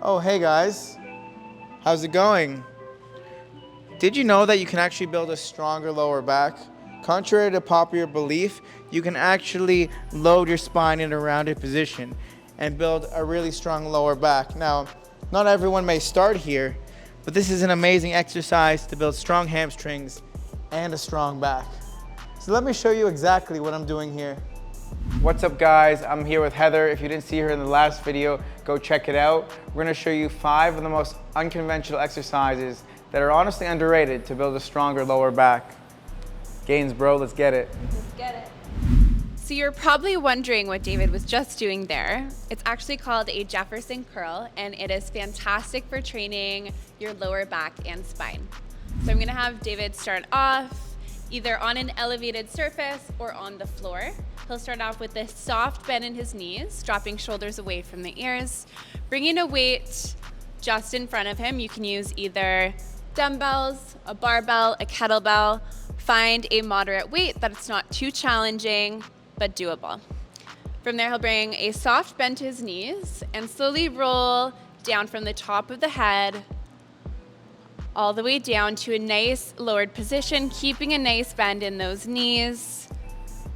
Oh, hey guys. How's it going? Did you know that you can actually build a stronger lower back? Contrary to popular belief, you can actually load your spine in a rounded position and build a really strong lower back. Now, not everyone may start here, but this is an amazing exercise to build strong hamstrings and a strong back. So let me show you exactly what I'm doing here. What's up guys, I'm here with Heather. If you didn't see her in the last video, go check it out. We're gonna show you 5 of the most unconventional exercises that are honestly underrated to build a stronger lower back. Gains, bro, let's get it. Let's get it. So you're probably wondering what David was just doing there. It's actually called a Jefferson curl, and it is fantastic for training your lower back and spine. So I'm gonna have David start off either on an elevated surface or on the floor. He'll start off with a soft bend in his knees, dropping shoulders away from the ears, bringing a weight just in front of him. You can use either dumbbells, a barbell, a kettlebell. Find a moderate weight that's not too challenging, but doable. From there, he'll bring a soft bend to his knees and slowly roll down from the top of the head all the way down to a nice lowered position, keeping a nice bend in those knees,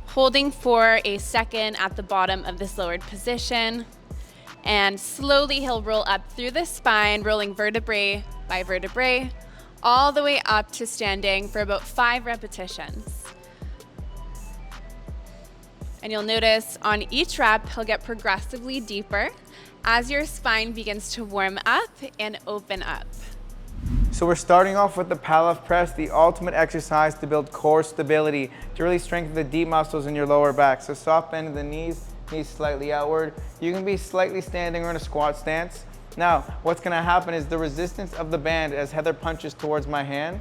holding for a second at the bottom of this lowered position, and slowly he'll roll up through the spine, rolling vertebrae by vertebrae, all the way up to standing for about 5 repetitions. And you'll notice on each rep, he'll get progressively deeper as your spine begins to warm up and open up. So we're starting off with the Pallof press, the ultimate exercise to build core stability, to really strengthen the deep muscles in your lower back. So soft bend in the knees slightly outward. You can be slightly standing or in a squat stance. Now, what's gonna happen is the resistance of the band as Heather punches towards my hand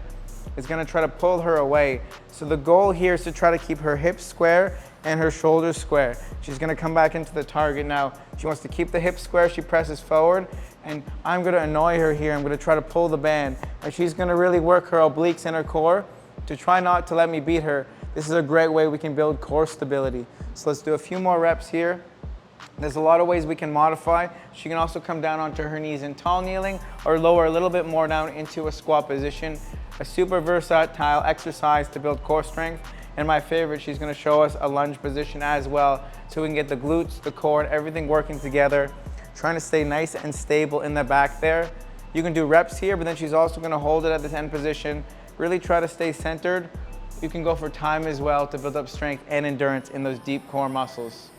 is gonna try to pull her away. So the goal here is to try to keep her hips square and her shoulders square. She's gonna come back into the target now. She wants to keep the hips square, she presses forward, and I'm gonna annoy her here. I'm gonna try to pull the band, and she's gonna really work her obliques and her core to try not to let me beat her. This is a great way we can build core stability. So let's do a few more reps here. There's a lot of ways we can modify. She can also come down onto her knees in tall kneeling or lower a little bit more down into a squat position. A super versatile exercise to build core strength. And my favorite, she's gonna show us a lunge position as well, so we can get the glutes, the core, and everything working together, trying to stay nice and stable in the back there. You can do reps here, but then she's also gonna hold it at this end position. Really try to stay centered. You can go for time as well to build up strength and endurance in those deep core muscles.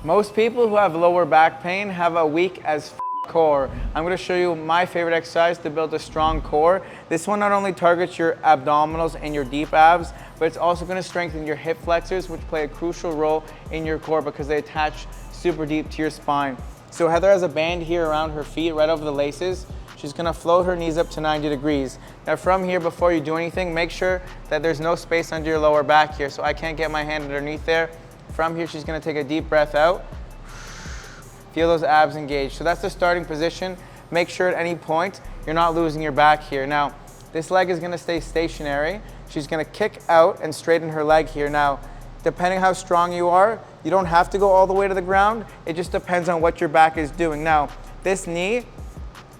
Most people who have lower back pain have a weak as core. I'm going to show you my favorite exercise to build a strong core. This one not only targets your abdominals and your deep abs, but it's also going to strengthen your hip flexors, which play a crucial role in your core because they attach super deep to your spine. So Heather has a band here around her feet, right over the laces. She's going to float her knees up to 90 degrees. Now from here, before you do anything, make sure that there's no space under your lower back here, so I can't get my hand underneath there. From here, she's gonna take a deep breath out. Feel those abs engaged. So that's the starting position. Make sure at any point you're not losing your back here. Now, this leg is gonna stay stationary. She's gonna kick out and straighten her leg here. Now, depending how strong you are, you don't have to go all the way to the ground. It just depends on what your back is doing. Now, this knee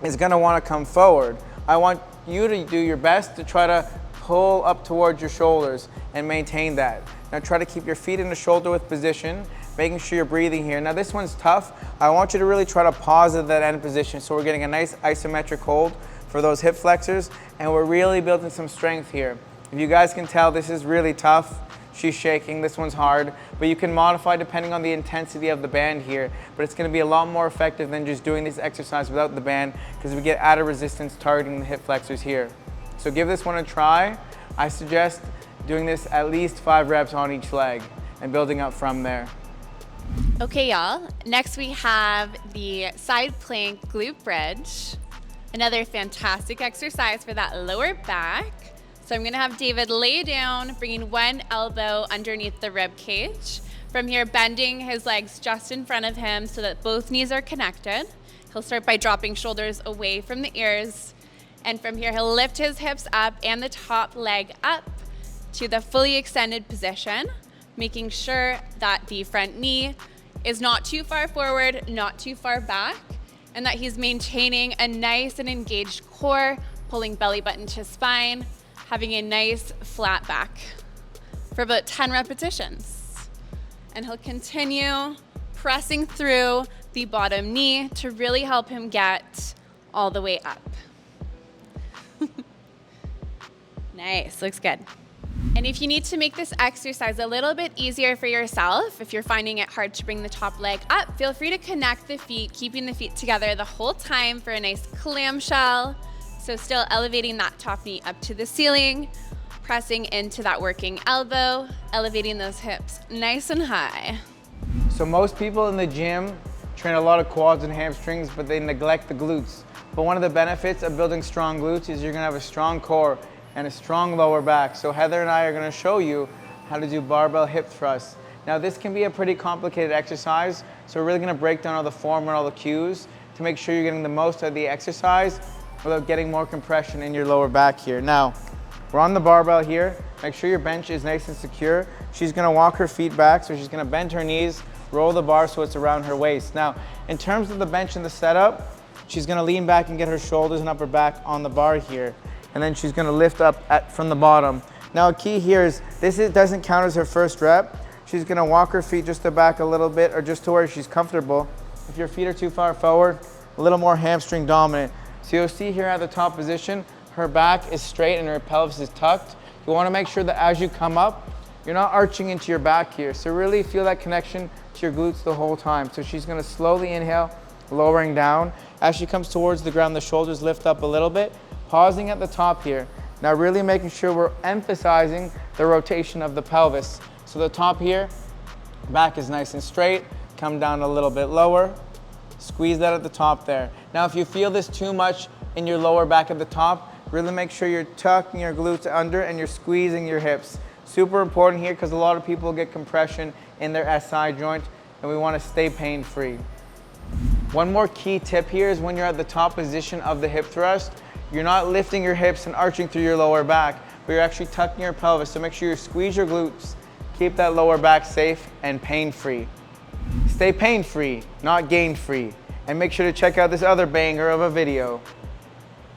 is gonna wanna come forward. I want you to do your best to try to pull up towards your shoulders and maintain that. Now try to keep your feet in the shoulder width position, making sure you're breathing here. Now this one's tough. I want you to really try to pause at that end position so we're getting a nice isometric hold for those hip flexors, and we're really building some strength here. If you guys can tell, this is really tough. She's shaking, this one's hard, but you can modify depending on the intensity of the band here, but it's gonna be a lot more effective than just doing this exercise without the band because we get added resistance targeting the hip flexors here. So give this one a try. I suggest doing this at least 5 reps on each leg and building up from there. Okay, y'all. Next we have the side plank glute bridge. Another fantastic exercise for that lower back. So I'm gonna have David lay down, bringing one elbow underneath the rib cage. From here, bending his legs just in front of him so that both knees are connected. He'll start by dropping shoulders away from the ears. And from here, he'll lift his hips up and the top leg up to the fully extended position, making sure that the front knee is not too far forward, not too far back, and that he's maintaining a nice and engaged core, pulling belly button to spine, having a nice flat back for about 10 repetitions. And he'll continue pressing through the bottom knee to really help him get all the way up. Nice, looks good. And if you need to make this exercise a little bit easier for yourself, if you're finding it hard to bring the top leg up, feel free to connect the feet, keeping the feet together the whole time for a nice clamshell. So still elevating that top knee up to the ceiling, pressing into that working elbow, elevating those hips nice and high. So most people in the gym train a lot of quads and hamstrings, but they neglect the glutes. But one of the benefits of building strong glutes is you're gonna have a strong core and a strong lower back. So Heather and I are gonna show you how to do barbell hip thrusts. Now this can be a pretty complicated exercise, so we're really gonna break down all the form and all the cues to make sure you're getting the most out of the exercise without getting more compression in your lower back here. Now, we're on the barbell here. Make sure your bench is nice and secure. She's gonna walk her feet back, so she's gonna bend her knees, roll the bar so it's around her waist. Now, in terms of the bench and the setup, she's gonna lean back and get her shoulders and upper back on the bar here. And then she's gonna lift up from the bottom. Now a key here is, doesn't count as her first rep. She's gonna walk her feet just to back a little bit or just to where she's comfortable. If your feet are too far forward, a little more hamstring dominant. So you'll see here at the top position, her back is straight and her pelvis is tucked. You wanna make sure that as you come up, you're not arching into your back here. So really feel that connection to your glutes the whole time. So she's gonna slowly inhale, lowering down. As she comes towards the ground, the shoulders lift up a little bit. Pausing at the top here. Now really making sure we're emphasizing the rotation of the pelvis. So the top here, back is nice and straight, come down a little bit lower, squeeze that at the top there. Now if you feel this too much in your lower back at the top, really make sure you're tucking your glutes under and you're squeezing your hips. Super important here because a lot of people get compression in their SI joint and we want to stay pain-free. One more key tip here is when you're at the top position of the hip thrust, you're not lifting your hips and arching through your lower back, but you're actually tucking your pelvis. So make sure you squeeze your glutes, keep that lower back safe and pain-free. Stay pain-free, not gain-free. And make sure to check out this other banger of a video.